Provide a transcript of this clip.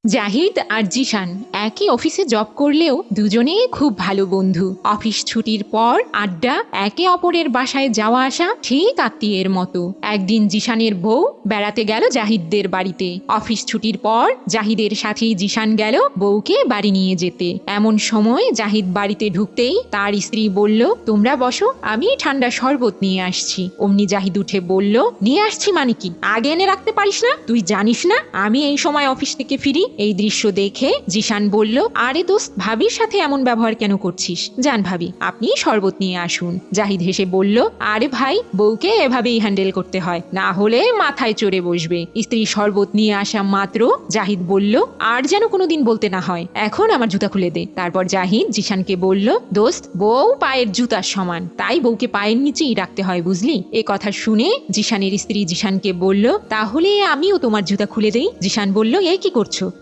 জাহিদ আর জিশান একই অফিসে জব করলেও দুজনেই খুব ভালো বন্ধু। অফিস ছুটির পর আড্ডা, একে অপরের বাসায় যাওয়া আসা ঠিক আত্মীয়ের মতো। একদিন জিশানের বউ বেড়াতে গেল জাহিদদের বাড়িতে। অফিস ছুটির পর জাহিদের সাথেই জিশান গেল বউকে বাড়ি নিয়ে যেতে। এমন সময় জাহিদ বাড়িতে ঢুকতেই তার স্ত্রী বলল, তোমরা বসো, আমি ঠান্ডা শরবত নিয়ে আসছি। অমনি জাহিদ উঠে বলল, নিয়ে আসছি মানে কি? আগে এনে রাখতে পারিস না? তুই জানিস না আমি এই সময় অফিস থেকে ফিরি? এই দৃশ্য দেখে জিশান বলল, আরে দোস্ত, ভাবির সাথে এমন ব্যবহার কেন করছিস? যান ভাবি, আপনি শরবত নিয়ে আসুন। জাহিদ হেসে বলল, আরে ভাই, বউকে এভাবেই হ্যান্ডেল করতে হয়, না হলে মাথায় চড়ে বসবে। স্ত্রী শরবত নিয়ে আসা মাত্র জাহিদ বলল, আর যেন কোনোদিন বলতে না হয়, এখন আমার জুতা খুলে দে। তারপর জাহিদ জিশানকে বলল, দোস্ত, বউ পায়ের জুতার সমান, তাই বউকে পায়ের নিচেই রাখতে হয়, বুঝলি? এ কথা শুনে জিশানের স্ত্রী জিশানকে বলল, তাহলে আমিও তোমার জুতা খুলে দেই। জিশান বলল, এ কি করছো?